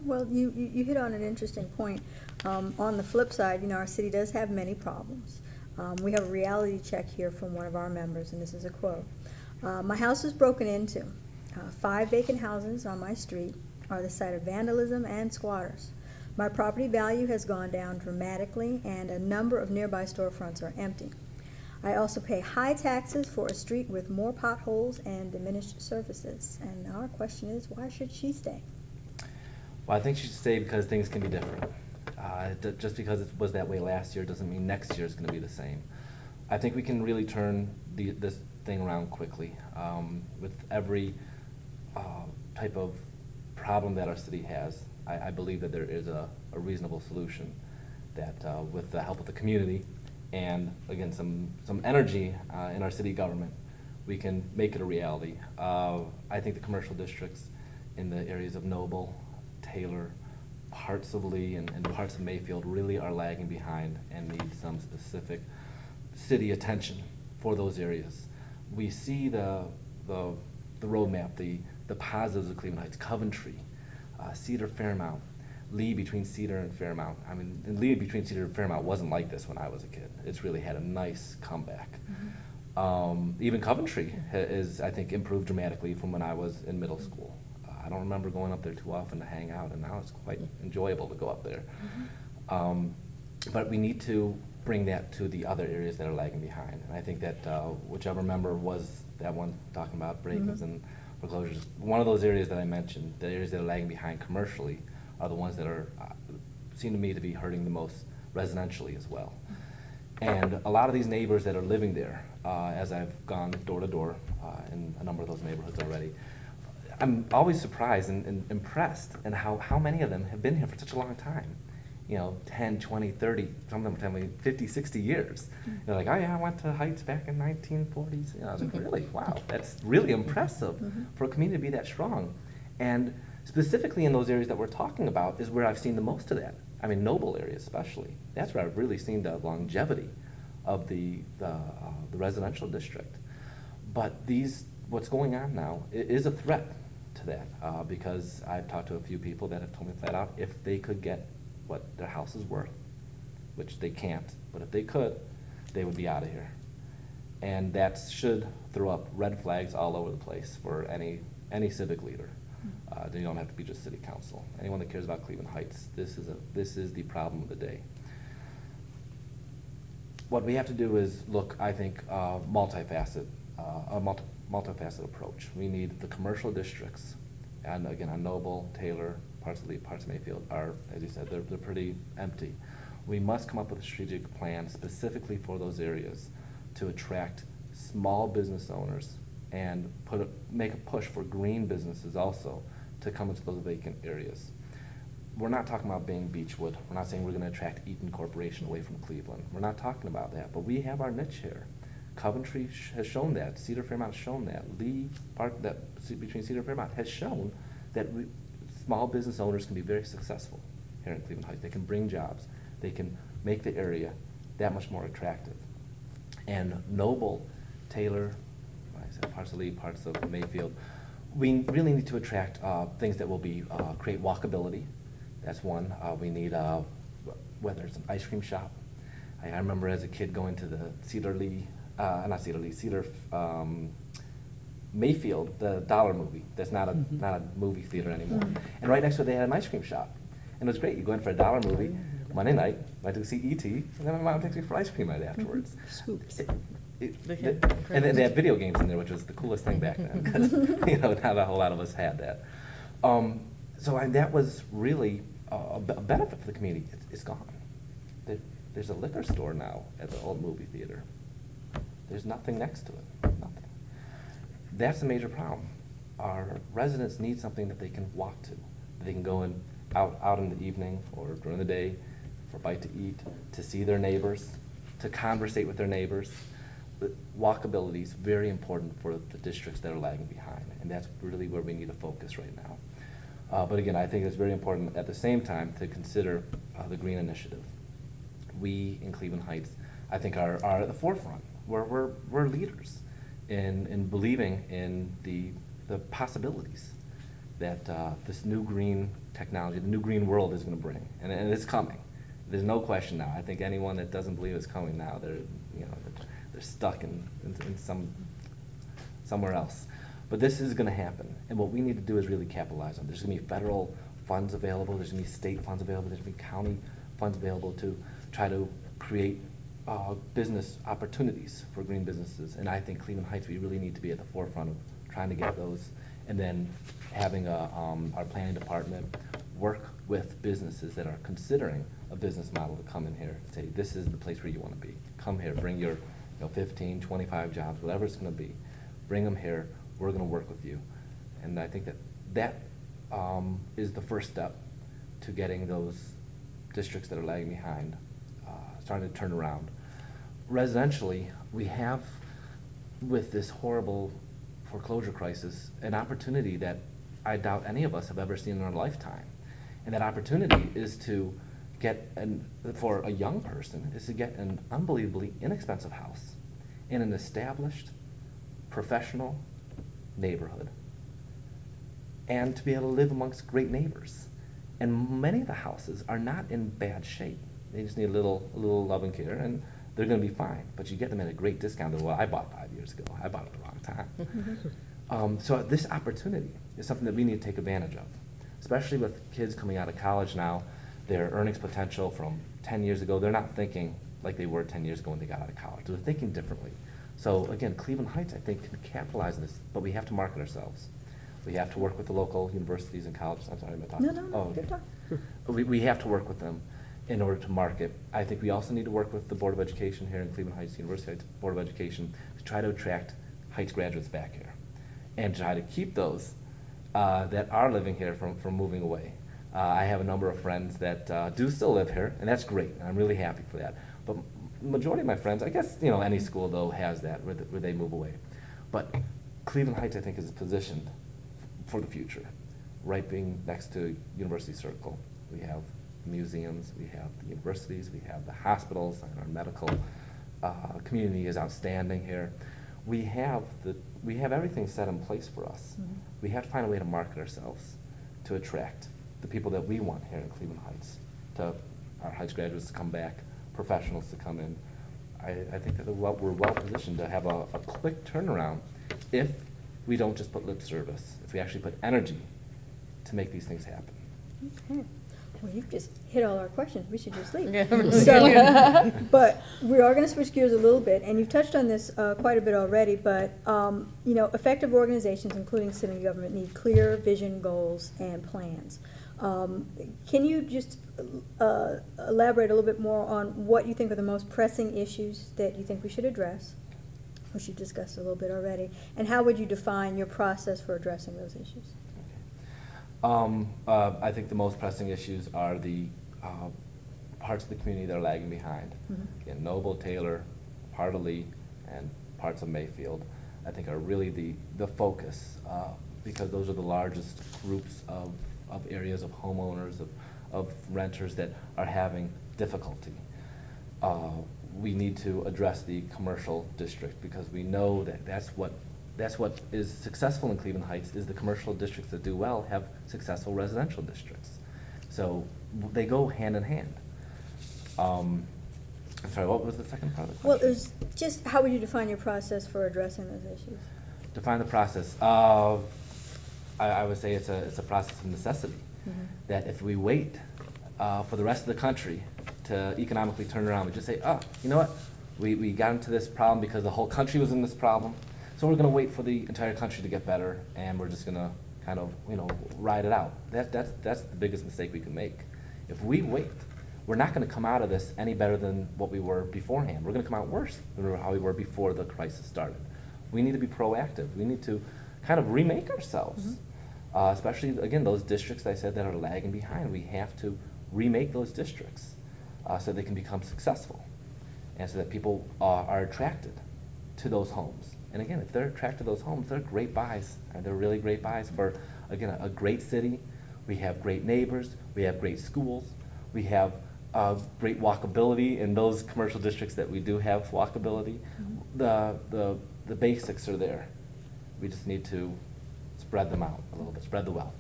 Well, you hit on an interesting point. On the flip side, our city does have many problems. We have a reality check here from one of our members, and this is a quote. My house was broken into. 5 vacant houses on my street are the site of vandalism and squatters. My property value has gone down dramatically, and a number of nearby storefronts are empty. I also pay high taxes for a street with more potholes and diminished surfaces. And our question is, why should she stay? Well, I think she should stay because things can be different. Just because it was that way last year doesn't mean next year is going to be the same. I think we can really turn this thing around quickly. With every type of problem that our city has, I believe that there is a reasonable solution that with the help of the community and, again, some energy in our city government, we can make it a reality. I think the commercial districts in the areas of Noble, Taylor, parts of Lee, and parts of Mayfield really are lagging behind and need some specific city attention for those areas. We see the roadmap, the positives of Cleveland Heights, Coventry, Cedar, Fairmount, Lee between Cedar and Fairmount. I mean, Lee between Cedar and Fairmount wasn't like this when I was a kid. It's really had a nice comeback. Even Coventry is, I think, improved dramatically from when I was in middle school. I don't remember going up there too often to hang out, and now it's quite enjoyable to go up there. But we need to bring that to the other areas that are lagging behind. And I think that whichever member was that one talking about break-ins and foreclosures, one of those areas that I mentioned, the areas that are lagging behind commercially, are the ones that are seem to me to be hurting the most residentially as well. And a lot of these neighbors that are living there, as I've gone door to door in a number of those neighborhoods already, I'm always surprised and impressed in how many of them have been here for such a long time. 10, 20, 30, some of them are telling me 50, 60 years. They're like, oh yeah, I went to Heights back in 1940s. I was like, really? Wow, that's really impressive for a community to be that strong. And specifically in those areas that we're talking about is where I've seen the most of that. I mean, Noble area especially. That's where I've really seen the longevity of the residential district. But what's going on now is a threat to that because I've talked to a few people that have told me flat out if they could get what their house is worth, which they can't, but if they could, they would be out of here. And that should throw up red flags all over the place for any civic leader. They don't have to be just city council. Anyone that cares about Cleveland Heights, this is the problem of the day. What we have to do is look, I think, a multifaceted approach. We need the commercial districts, and again, on Noble, Taylor, parts of Lee, parts of Mayfield are, as you said, they're pretty empty. We must come up with a strategic plan specifically for those areas to attract small business owners and make a push for green businesses also to come into those vacant areas. We're not talking about being Beechwood. We're not saying we're going to attract Eaton Corporation away from Cleveland. We're not talking about that, but we have our niche here. Coventry has shown that. Cedar Fairmount has shown that. Lee, between Cedar and Fairmount, has shown that small business owners can be very successful here in Cleveland Heights. They can bring jobs. They can make the area that much more attractive. And Noble, Taylor, like I said, parts of Lee, parts of Mayfield, we really need to attract things that will create walkability. That's one. We need, whether it's an ice cream shop. I remember as a kid going to the Cedar Mayfield, the Dollar movie. That's not a movie theater anymore. And right next to it, they had an ice cream shop. And it was great. You go in for a $1 movie, Monday night, went to see E.T., and then my mom takes me for ice cream right afterwards. And then they had video games in there, which was the coolest thing back then, because not a whole lot of us had that. That was really a benefit for the community. It's gone. There's a liquor store now at the old movie theater. There's nothing next to it, nothing. That's a major problem. Our residents need something that they can walk to. They can go out in the evening or during the day for a bite to eat, to see their neighbors, to conversate with their neighbors. Walkability is very important for the districts that are lagging behind, and that's really where we need to focus right now. But again, I think it's very important at the same time to consider the Green Initiative. We in Cleveland Heights, I think, are at the forefront. We're leaders in believing in the possibilities that this new green technology, the new green world is going to bring, and it's coming. There's no question now. I think anyone that doesn't believe it's coming now, they're stuck in somewhere else. But this is going to happen, and what we need to do is really capitalize on it. There's going to be federal funds available, there's going to be state funds available, there's going to be county funds available to try to create business opportunities for green businesses. And I think Cleveland Heights, we really need to be at the forefront of trying to get those, and then having our planning department work with businesses that are considering a business model to come in here and say, this is the place where you want to be. Come here, bring your 15, 25 jobs, whatever it's going to be. Bring them here, we're going to work with you. And I think that is the first step to getting those districts that are lagging behind starting to turn around. Residentially, we have, with this horrible foreclosure crisis, an opportunity that I doubt any of us have ever seen in our lifetime. And that opportunity is to get, for a young person, is to get an unbelievably inexpensive house in an established, professional neighborhood, and to be able to live amongst great neighbors. And many of the houses are not in bad shape. They just need a little love and care, and they're going to be fine. But you get them at a great discount than what I bought 5 years ago. I bought it at the wrong time. So this opportunity is something that we need to take advantage of, especially with kids coming out of college now. Their earnings potential from 10 years ago, they're not thinking like they were 10 years ago when they got out of college. They're thinking differently. So again, Cleveland Heights, I think, can capitalize on this, but we have to market ourselves. We have to work with the local universities and colleges. I'm sorry, am I talking? No, good talk. We have to work with them in order to market. I think we also need to work with the Board of Education here in Cleveland Heights, University Heights Board of Education, to try to attract Heights graduates back here and try to keep those that are living here from moving away. I have a number of friends that do still live here, and that's great. I'm really happy for that. But the majority of my friends, I guess, any school though has that where they move away. But Cleveland Heights, I think, is positioned for the future, right being next to University Circle. We have museums, we have the universities, we have the hospitals, and our medical community is outstanding here. We have everything set in place for us. Mm-hmm. We have to find a way to market ourselves to attract the people that we want here in Cleveland Heights, to our Heights graduates to come back, professionals to come in. I think that we're well positioned to have a quick turnaround if we don't just put lip service, if we actually put energy to make these things happen. Okay. Well, you've just hit all our questions. We should just leave. Yeah. But we are going to switch gears a little bit, and you've touched on this quite a bit already, but, effective organizations, including city government, need clear vision, goals, and plans. Can you just elaborate a little bit more on what you think are the most pressing issues that you think we should address, which you discussed a little bit already, and how would you define your process for addressing those issues? I think the most pressing issues are the parts of the community that are lagging behind. Mm-hmm. Again, Noble, Taylor, part of Lee, and parts of Mayfield, I think are really the focus, because those are the largest groups of areas of homeowners, of renters that are having difficulty. We need to address the commercial district, because we know that that's what is successful in Cleveland Heights, is the commercial districts that do well have successful residential districts. So they go hand in hand. I'm sorry, what was the second part of the question? Well, there's just, how would you define your process for addressing those issues? Define the process. I would say it's a process of necessity. Mm-hmm. That if we wait for the rest of the country to economically turn around, we just say, oh, you know what? We got into this problem because the whole country was in this problem. So we're going to wait for the entire country to get better, and we're just going to kind of, ride it out. That's the biggest mistake we can make. If we wait, we're not going to come out of this any better than what we were beforehand. We're going to come out worse than how we were before the crisis started. We need to be proactive. We need to kind of remake ourselves, mm-hmm. Especially, again, those districts I said that are lagging behind. We have to remake those districts so they can become successful, and so that people are attracted to those homes. And again, if they're attracted to those homes, they're great buys. And they're really great buys for, again, a great city. We have great neighbors. We have great schools. We have great walkability in those commercial districts that we do have walkability. Mm-hmm. The basics are there. We just need to spread them out a little bit, spread the wealth.